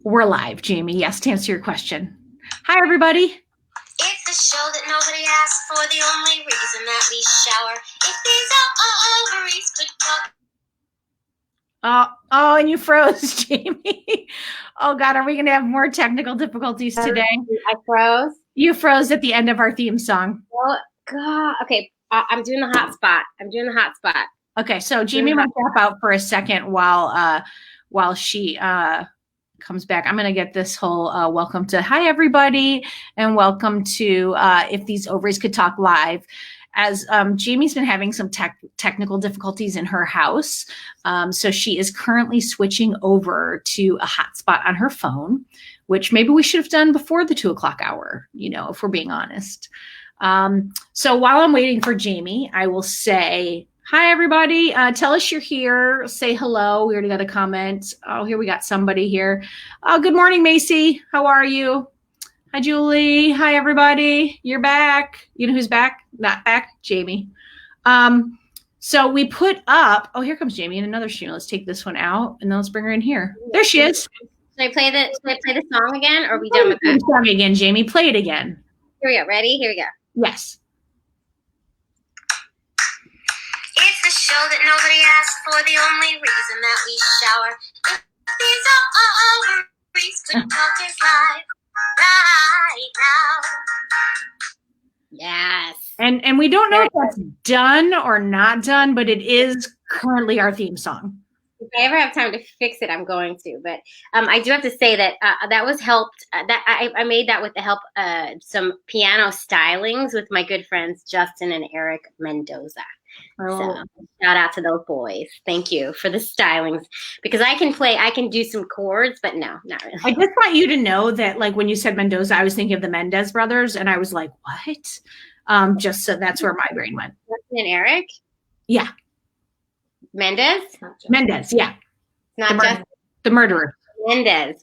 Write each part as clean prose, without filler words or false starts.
We're live, Jaimie. Yes, to answer your question. Hi, everybody. It's the show that nobody asked for, the only reason that we shower. If these ovaries could talk. Oh, and you froze, Jaimie. Oh, God, are we going to have more technical difficulties today? I froze. You froze at the end of our theme song. Oh, God. Okay, I'm doing the hotspot. Okay, so Jaimie might drop out for a second while she comes back. I'm going to get this whole welcome to hi, everybody, and welcome to If These Ovaries Could Talk live. As Jaimie's been having some technical difficulties in her house, so she is currently switching over to a hotspot on her phone, which maybe we should have done before the 2 o'clock hour, if we're being honest. So while I'm waiting for Jaimie, I will say, hi, everybody. Tell us you're here. Say hello. We already got a comment. Oh, here we got somebody here. Good morning, Macy. How are you? Hi, Julie. Hi, everybody. You're back. You know who's back? Not back? Jaimie. So we put up, here comes Jaimie in another stream. Let's take this one out and then let's bring her in here. There she is. Should I play the song again, or are we done with that? Song again, Jaimie. Play it again. Here we go. Ready? Here we go. Yes. It's the show that nobody asked for, the only reason that we shower. If these ovaries could talk is live right now. Yes. And we don't know if that's done or not done, but it is currently our theme song. If I ever have time to fix it, I'm going to. But I do have to say that that was helped. That I made that with the help of some piano stylings with my good friends Justin and Eric Mendoza. So shout out to those boys. Thank you for the stylings, because I can do some chords, but no, not really. I just want you to know that, like, when you said Mendoza, I was thinking of the Mendez brothers, and I was like, what? Just so that's where my brain went. Justin and Eric? Yeah. Mendez, yeah. Not just the murderer. Menendez.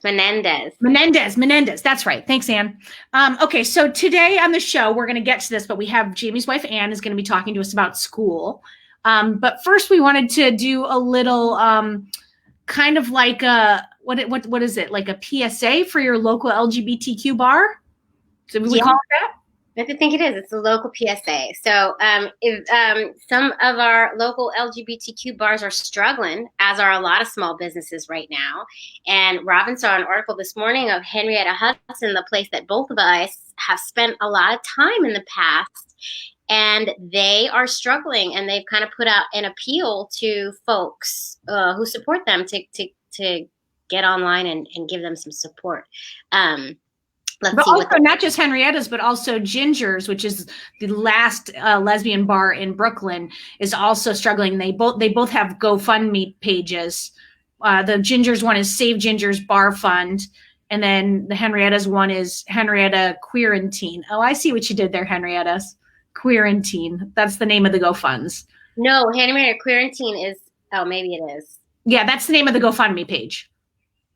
That's right. Thanks, Ann. Okay, so today on the show, we're going to get to this, but we have Jaimie's wife, Ann, is going to be talking to us about school. But first, we wanted to do a little kind of like what is it? Like a PSA for your local LGBTQ bar? So we call it that? I think it is. It's a local PSA. So if some of our local LGBTQ bars are struggling, as are a lot of small businesses right now. And Robin saw an article this morning of Henrietta Hudson, the place that both of us have spent a lot of time in the past. And they are struggling, and they've kind of put out an appeal to folks who support them to get online and give them some support. But also not just Henrietta's, but also Ginger's, which is the last lesbian bar in Brooklyn, is also struggling. They both have GoFundMe pages. The Ginger's one is Save Ginger's Bar Fund, and then the Henrietta's one is Henrietta Queerantine. Oh, I see what you did there, Henrietta's Queerantine. That's the name of the GoFunds. No, Henrietta Queerantine is. Oh, maybe it is. Yeah, that's the name of the GoFundMe page.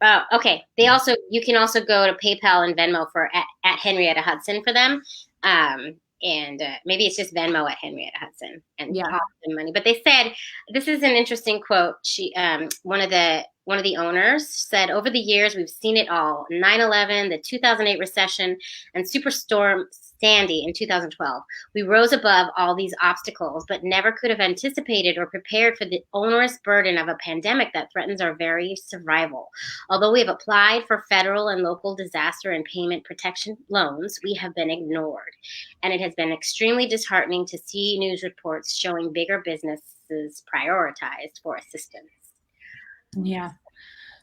Oh, okay. You can also go to PayPal and Venmo for at Henrietta Hudson for them. And maybe it's just Venmo at Henrietta Hudson and toss them money. But they said, this is an interesting quote. She, one of the owners said, over the years, we've seen it all. 9/11, the 2008 recession, and Superstorm Sandy in 2012. We rose above all these obstacles, but never could have anticipated or prepared for the onerous burden of a pandemic that threatens our very survival. Although we have applied for federal and local disaster and payment protection loans, we have been ignored. And it has been extremely disheartening to see news reports showing bigger businesses prioritized for assistance. Yeah.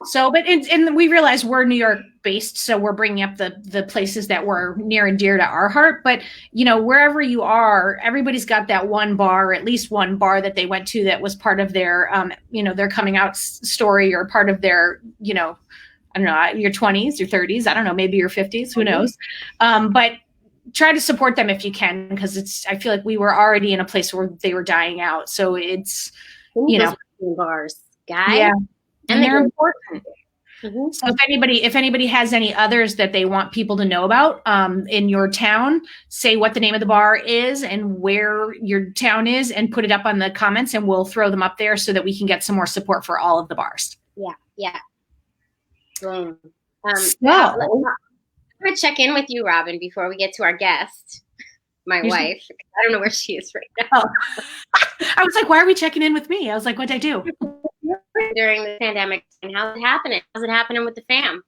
So, but and we realize we're New York based, so we're bringing up the places that were near and dear to our heart. But, wherever you are, everybody's got that one bar, or at least one bar that they went to that was part of their, their coming out story, or part of their, I don't know, your 20s, your 30s, I don't know, maybe your 50s, who knows? But try to support them if you can, because I feel like we were already in a place where they were dying out. So it's, bars, guys. Yeah. And they're important. Mm-hmm. So if anybody has any others that they want people to know about in your town, say what the name of the bar is and where your town is, and put it up on the comments, and we'll throw them up there so that we can get some more support for all of the bars. Yeah. Boom. I'm going to check in with you, Robin, before we get to our guest, my wife. I don't know where she is right now. Oh. I was like, why are we checking in with me? I was like, what'd I do? During the pandemic, and how's it happening? How's it happening with the fam?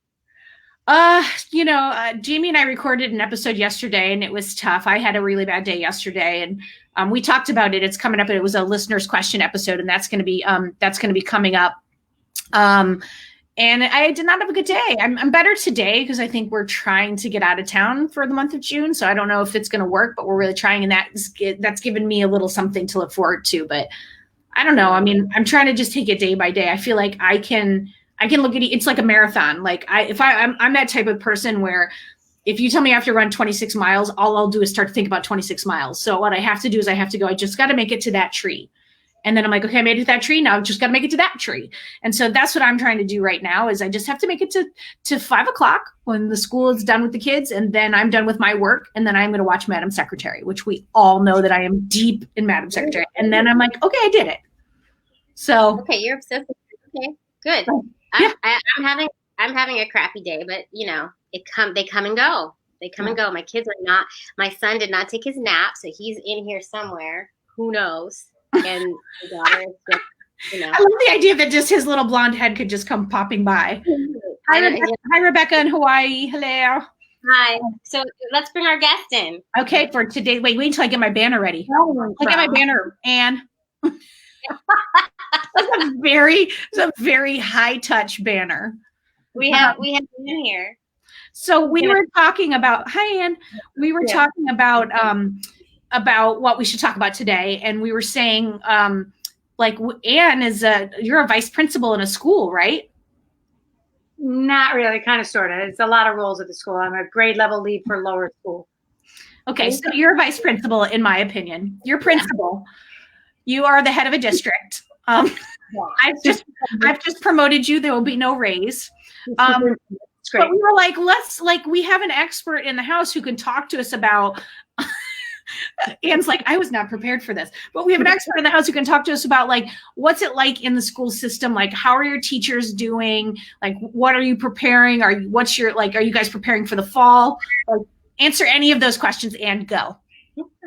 Jaimie and I recorded an episode yesterday, and it was tough. I had a really bad day yesterday, and we talked about it. It's coming up. It was a listener's question episode, and that's going to be coming up. And I did not have a good day. I'm better today because I think we're trying to get out of town for the month of June. So I don't know if it's going to work, but we're really trying, and that's given me a little something to look forward to. But I don't know. I mean, I'm trying to just take it day by day. I feel like I can look at it. It's like a marathon. Like I'm that type of person where if you tell me I have to run 26 miles, all I'll do is start to think about 26 miles. So what I have to do is I just got to make it to that tree. And then I'm like, okay, I made it to that tree. Now I've just got to make it to that tree. And so that's what I'm trying to do right now is I just have to make it to 5:00 when the school is done with the kids. And then I'm done with my work. And then I'm going to watch Madam Secretary, which we all know that I am deep in Madam Secretary. And then I'm like, okay, I did it. So. Okay. You're obsessed. Okay, good. Yeah. I'm having a crappy day, but they come and go. They come and go. My kids are not, my son did not take his nap. So he's in here somewhere. Who knows? And my daughter is just, I love the idea that just his little blonde head could just come popping by. Hi, Rebecca in Hawaii. Hello. Hi. So let's bring our guest in. Okay, for today. Wait until I get my banner ready. I get my banner, Anne. It's a very high touch banner. We have in here. So we were talking about. Hi, Anne. We were talking about what we should talk about today, and we were saying Anne you're a vice principal in a school, right? Not really, kind of, sort of. It's a lot of roles at the school. I'm a grade level lead for lower school. Okay, so you're a vice principal, in my opinion. You're principal. You are the head of a district. I've just promoted you. There will be no raise. But we were like, we have an expert in the house who can talk to us about. Anne's like, I was not prepared for this, but we have an expert in the house who can talk to us about like, what's it like in the school system? Like, how are your teachers doing? Like, what are you preparing? Are you guys preparing for the fall? Like, answer any of those questions and go.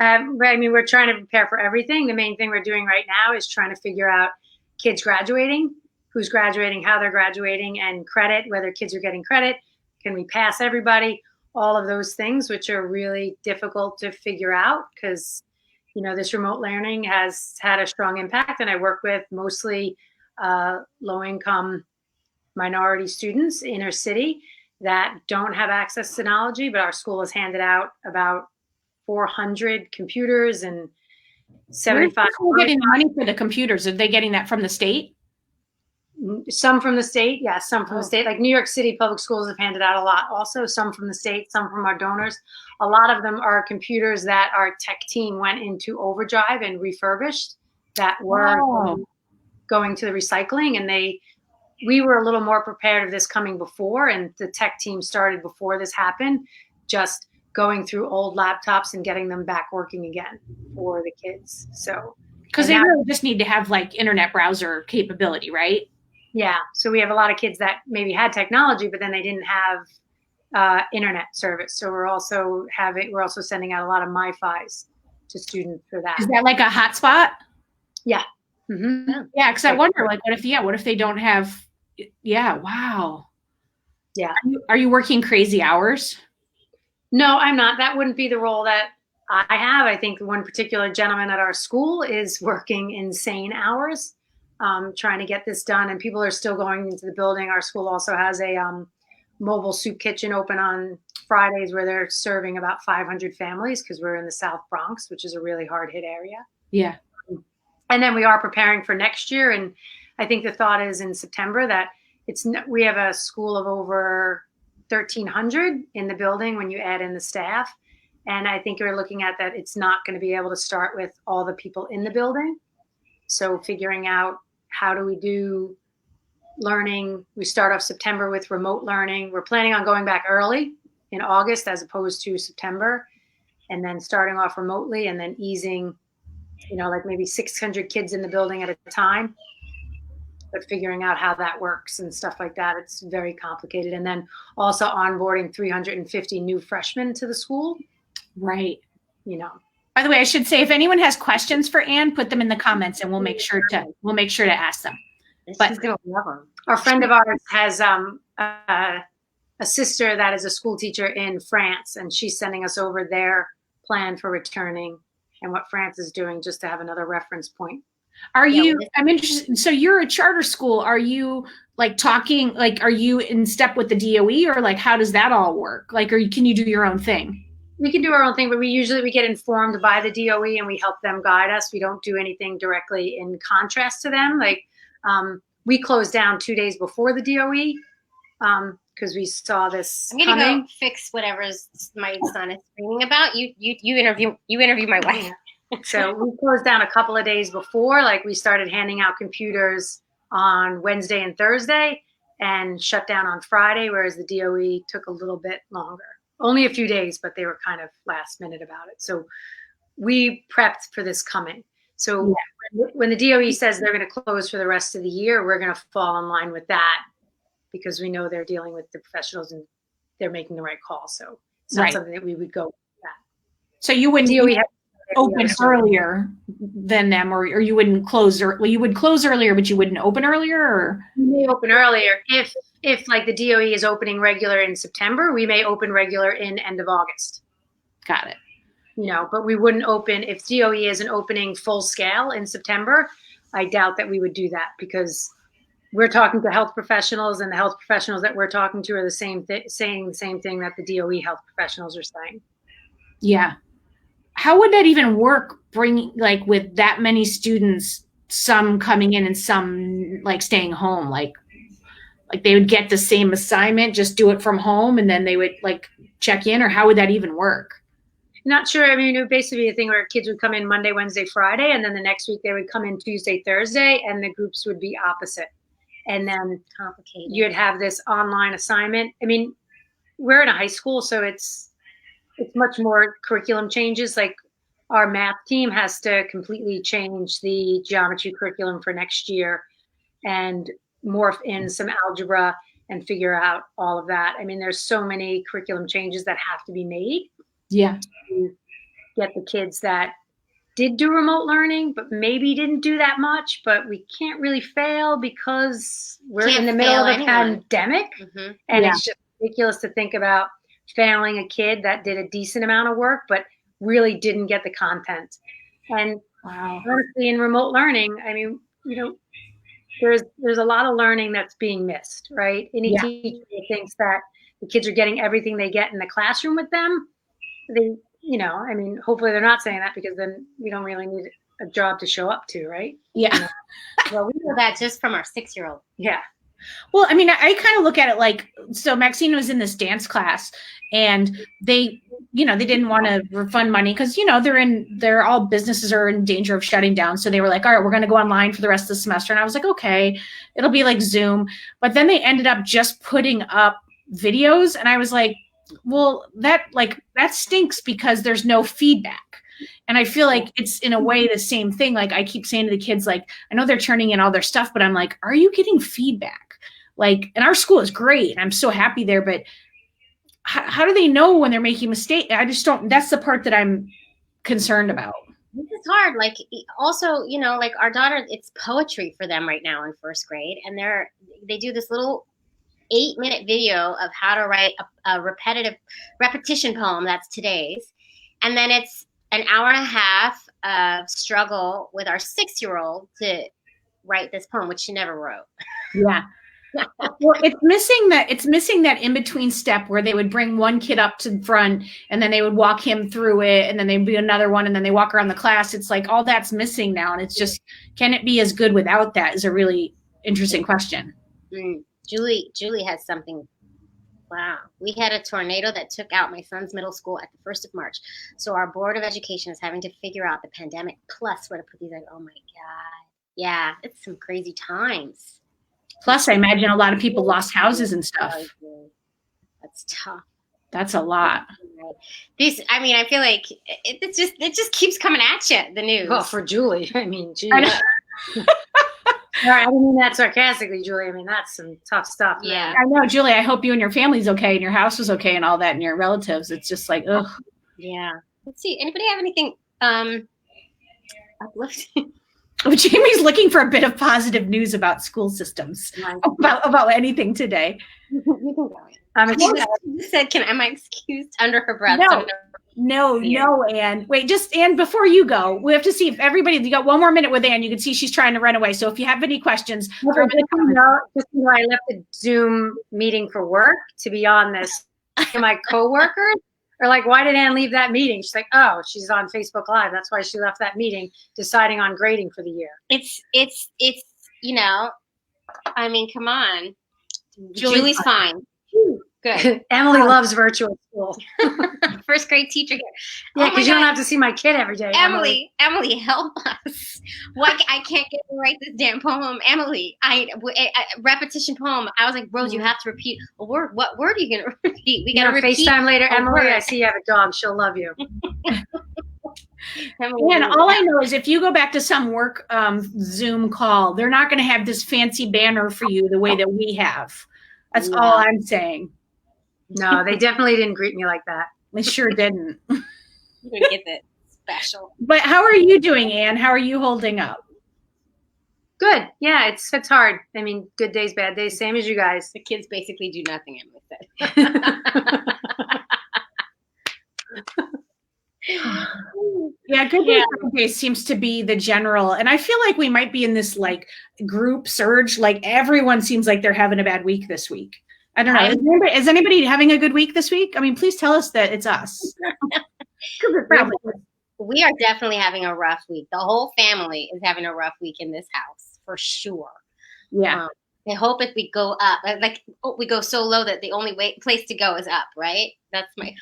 I mean, we're trying to prepare for everything. The main thing we're doing right now is trying to figure out kids graduating, who's graduating, how they're graduating, and credit, whether kids are getting credit. Can we pass everybody? All of those things, which are really difficult to figure out because, this remote learning has had a strong impact. And I work with mostly low-income minority students, inner city, that don't have access to technology, but our school has handed out about 400 computers and 75. Who's getting the money for the computers? Are they getting that from the state? Some from the state, yes, some from the state. Like New York City public schools have handed out a lot also, some from the state, some from our donors. A lot of them are computers that our tech team went into overdrive and refurbished that were going to the recycling. And we were a little more prepared of this coming before, and the tech team started before this happened, just going through old laptops and getting them back working again for the kids. So because they really just need to have like internet browser capability, right? Yeah. So we have a lot of kids that maybe had technology, but then they didn't have internet service. So we're also sending out a lot of MiFis to students for that. Is that like a hotspot? Yeah. Mm-hmm. Yeah. Because I wonder, like, what if they don't have? Yeah. Wow. Yeah. Are you working crazy hours? No, I'm not. That wouldn't be the role that I have. I think one particular gentleman at our school is working insane hours. Trying to get this done, and people are still going into the building. Our school also has a mobile soup kitchen open on Fridays where they're serving about 500 families because we're in the South Bronx, which is a really hard hit area. Yeah. And then we are preparing for next year. And I think the thought is in September that we have a school of over 1,300 in the building when you add in the staff. And I think we're looking at that it's not going to be able to start with all the people in the building. So figuring out how do we do learning. We start off September with remote learning. We're planning on going back early in August as opposed to September, and then starting off remotely and then easing, like maybe 600 kids in the building at a time. but figuring out how that works and stuff like that, it's very complicated. And then also onboarding 350 new freshmen to the school. Right. You know. By the way, I should say, if anyone has questions for Anne, put them in the comments, and we'll make sure to ask them. But she's gonna love them. Our friend of ours has a sister that is a school teacher in France, and she's sending us over their plan for returning and what France is doing, just to have another reference point. I'm interested. So you're a charter school. Are you like talking, like, are you in step with the DOE, or like, how does that all work? Like, can you do your own thing? We can do our own thing, but we get informed by the DOE and we help them guide us. We don't do anything directly in contrast to them. Like, we closed down 2 days before the DOE because we saw this. I'm gonna go fix whatever my son is screaming about. You interview my wife. So we closed down a couple of days before. Like, we started handing out computers on Wednesday and Thursday, and shut down on Friday, whereas the DOE took a little bit longer. Only a few days, but they were kind of last minute about it. So we prepped for this coming. So when the DOE says they're going to close for the rest of the year, we're going to fall in line with that, because we know they're dealing with the professionals and they're making the right call. So it's not something that we would go with that. So you wouldn't open earlier than them, or you wouldn't close, or you would close earlier, but you wouldn't open earlier? Or we may open earlier if like the DOE is opening regular in September, we may open regular in end of August. Got it. You know, but we wouldn't open if DOE isn't opening full scale in September. I doubt that we would do that, because we're talking to health professionals, and the health professionals that we're talking to are saying the same thing that the DOE health professionals are saying. Yeah. How would that even work, bringing, like, with that many students, some coming in and some like staying home? Like they would get the same assignment, just do it from home, and then they would like check in, or how would that even work? Not sure. I mean, it would basically be a thing where kids would come in Monday, Wednesday, Friday, and then the next week they would come in Tuesday, Thursday, and the groups would be opposite. And then you'd have this online assignment. I mean, we're in a high school, so it's much more curriculum changes. Like, our math team has to completely change the geometry curriculum for next year and morph in some algebra and figure out all of that. I mean, there's so many curriculum changes that have to be made. Yeah. To get the kids that did do remote learning, but maybe didn't do that much, but we can't really fail because we're in the middle of a pandemic. Mm-hmm. And it's just ridiculous to think about failing a kid that did a decent amount of work, but really didn't get the content. And honestly, in remote learning, I mean, you know, there's a lot of learning that's being missed, right? Any teacher thinks that the kids are getting everything they get in the classroom with them. They, you know, I mean, hopefully they're not saying that, because then we don't really need a job to show up to, right? Yeah. You know? Well, we know that just from our 6-year-old. Yeah. Well, I mean, I kind of look at it like, so Maxine was in this dance class, and they, you know, they didn't want to refund money because, you know, they're all businesses are in danger of shutting down. So they were like, all right, we're going to go online for the rest of the semester. And I was like, okay, it'll be like Zoom. But then they ended up just putting up videos. And I was like, well, that stinks, because there's no feedback. And I feel like it's in a way the same thing. Like, I keep saying to the kids, like, I know they're turning in all their stuff, but I'm like, are you getting feedback? Like, and our school is great, and I'm so happy there, but how do they know when they're making mistakes? I just don't, that's the part that I'm concerned about. It's hard. Like, also, you know, like our daughter, it's poetry for them right now in first grade. And they do this little 8-minute video of how to write a repetition poem. That's today's. And then it's an hour and a half of struggle with our 6-year-old to write this poem, which she never wrote. Yeah. Well, it's missing that in between step where they would bring one kid up to the front, and then they would walk him through it, and then they'd be another one, and then they walk around the class. It's like all that's missing now. And it's just, can it be as good without that, is a really interesting question. Julie has something. Wow. We had a tornado that took out my son's middle school at the 1st of March. So our Board of Education is having to figure out the pandemic plus where to put these. Like, oh my God. Yeah. It's some crazy times. Plus, I imagine a lot of people lost houses and stuff. That's tough. That's a lot. I mean, I feel like it just keeps coming at you, the news. Well, for Julie, I mean, geez. All right, I didn't mean that sarcastically, Julie. I mean, that's some tough stuff. Yeah. Man. I know, Julie, I hope you and your family's okay and your house is okay and all that and your relatives. It's just like, ugh. Yeah. Let's see. Anybody have anything uplifting? Oh, Jamie's looking for a bit of positive news about school systems, about anything today. You can go. She said, am I excused under her breath? No, Anne. Wait, just Anne, before you go, we have to see if everybody, you got one more minute with Anne. You can see she's trying to run away. So if you have any questions, I left the Zoom meeting for work to be on this. My coworkers are like, why did Anne leave that meeting? She's like, oh, she's on Facebook Live. That's why she left that meeting, deciding on grading for the year. It's I mean, come on. Julie's fine. Good. Emily loves virtual school. First grade teacher here. Yeah, because you don't have to see my kid every day. Emily, help us. Why I can't get to write this damn poem, Emily. Repetition poem. I was like, Rose, you have to repeat a word. What word are you gonna repeat? We gotta repeat. FaceTime later, Emily. I see you have a dog. She'll love you. And all I know is if you go back to some work Zoom call, they're not going to have this fancy banner for you the way that we have. That's all I'm saying. No, they definitely didn't greet me like that. They sure didn't. You didn't get that special. But how are you doing, Anne? How are you holding up? Good. Yeah, it's hard. I mean, good days, bad days, same as you guys. The kids basically do nothing, Emily said. Yeah, good days seems to be the general. And I feel like we might be in this like group surge. Like everyone seems like they're having a bad week this week. I don't know. Is anybody having a good week this week? I mean, please tell us that it's us. We are definitely having a rough week. The whole family is having a rough week in this house for sure. Yeah. I hope if we go up, we go so low that the only place to go is up, right? That's my...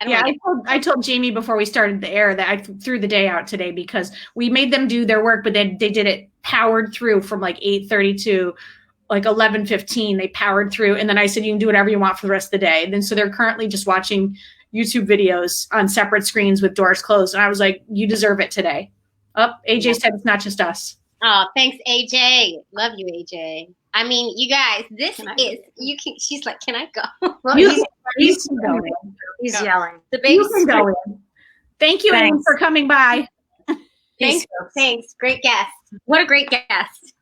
I told Jaimie before we started the air that I threw the day out today because we made them do their work, but they did it powered through from like 8:30 to like 11:15. They powered through. And then I said, you can do whatever you want for the rest of the day. And then so they're currently just watching YouTube videos on separate screens with doors closed. And I was like, you deserve it today. AJ said it's not just us. Oh, thanks, AJ. Love you, AJ. I mean, you guys, she's like, can I go? Well, he's going. He's yelling. The baby's going. Thank you, Anne, for coming by. Thanks. Great guest. What a great guest.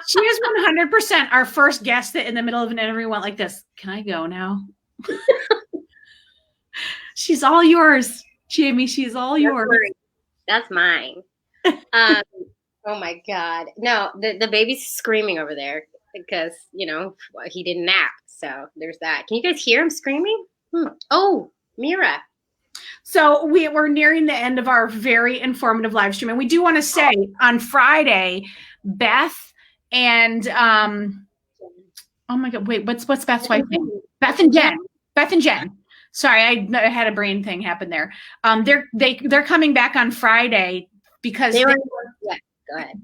She is 100% our first guest that in the middle of an interview went like this. Can I go now? She's all yours, Jaimie. She's all yours. That's mine. Oh my God. No, the baby's screaming over there because, he didn't nap. So there's that. Can you guys hear him screaming? Oh, Mira. So we're nearing the end of our very informative live stream. And we do want to say on Friday, Beth and, oh my God, wait, what's Beth's wife's name? Beth and Jen. Sorry, I had a brain thing happen there. They're coming back on Friday because go ahead.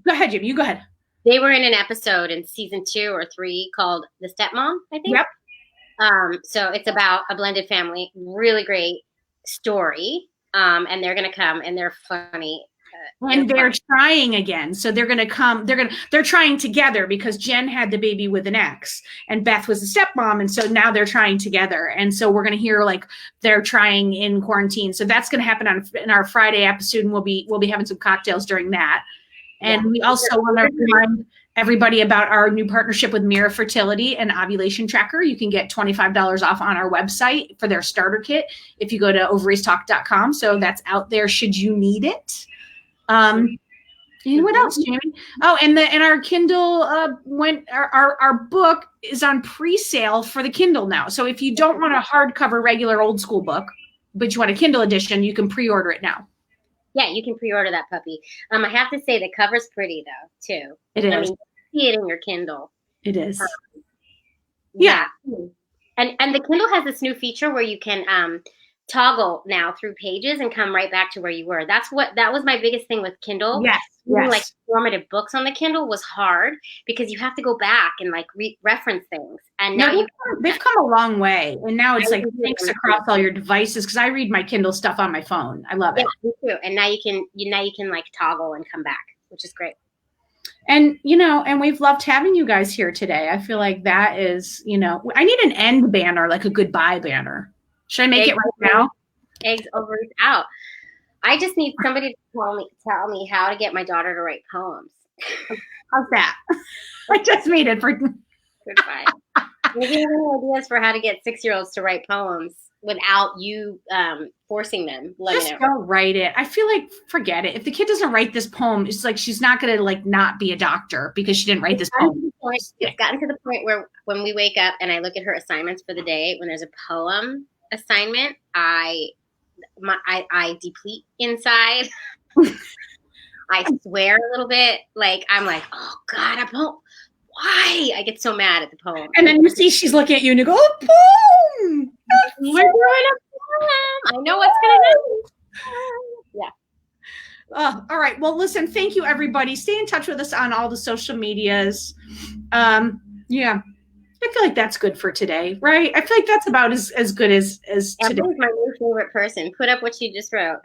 Go ahead, Jim. You go ahead. They were in an episode in season 2 or 3 called The Stepmom, I think. Yep. So it's about a blended family. Really great story. And they're going to come and they're funny. And they're trying again. So they're going to come. They're trying together because Jen had the baby with an ex and Beth was the stepmom. And so now they're trying together. And so we're going to hear like they're trying in quarantine. So that's going to happen in our Friday episode. And we'll be having some cocktails during that. And we also want to remind everybody about our new partnership with Mira Fertility and Ovulation Tracker. You can get $25 off on our website for their starter kit if you go to ovariestalk.com. So that's out there should you need it. And what else, Jaimie? Oh, and our Kindle our book is on pre-sale for the Kindle now. So if you don't want a hardcover regular old school book, but you want a Kindle edition, you can pre-order it now. Yeah, you can pre-order that puppy. I have to say the cover's pretty though, too. It is. I mean, you see it in your Kindle. It is. Yeah. And the Kindle has this new feature where you can toggle now through pages and come right back to where you were. That was my biggest thing with Kindle. Yes. Even like formative books on the Kindle was hard because you have to go back and like reference things. And now they've come a long way, and now it's like links across all your devices. Because I read my Kindle stuff on my phone. I love it. Me too. And now you can like toggle and come back, which is great. And, and we've loved having you guys here today. I feel like that is, I need an end banner, like a goodbye banner. Should I make it right now? Eggs, ovaries out. I just need somebody to tell me how to get my daughter to write poems. How's that? I just made it for goodbye. Maybe you have any ideas for how to get 6-year-olds to write poems without you forcing them. Just go write it. I feel like forget it. If the kid doesn't write this poem, it's like she's not going to like not be a doctor because she didn't write this poem. It's gotten to the point where when we wake up and I look at her assignments for the day, when there's a poem assignment, I deplete inside. I swear a little bit. Like I'm like, oh God, a poem. Why? I get so mad at the poem. And then you see she's looking at you and you go, oh, poem! We're doing a poem. I know what's going to happen. Yeah. All right. Well, listen, thank you, everybody. Stay in touch with us on all the social medias. Yeah. I feel like that's good for today, right? I feel like that's about as good as today. Emily's my new favorite person. Put up what she just wrote.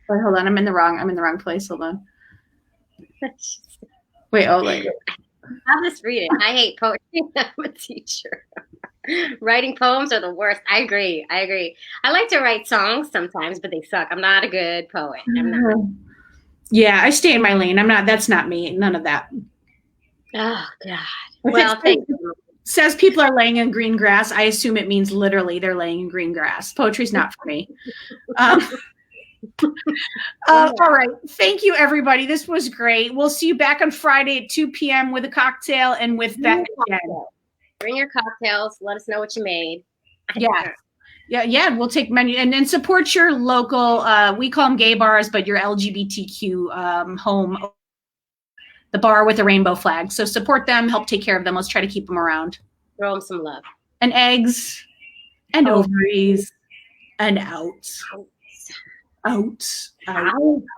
Wait, hold on. I'm in the wrong place. Hold on. Wait, wait. I'll just read it. I hate poetry. I'm a teacher. Writing poems are the worst. I agree. I like to write songs sometimes, but they suck. I'm not a good poet. I'm not. Yeah, I stay in my lane. I'm not. That's not me. None of that. Oh God. Well, thank you. Says people are laying in green grass. I assume it means literally they're laying in green grass. Poetry's not for me. All right. Thank you, everybody. This was great. We'll see you back on Friday at 2 p.m. with a cocktail and with Beth again. Bring your cocktails. Let us know what you made. Yeah. We'll take menu and then support your local, we call them gay bars, but your LGBTQ home, the bar with a rainbow flag. So support them, help take care of them. Let's try to keep them around. Throw them some love. And eggs and ovaries and out.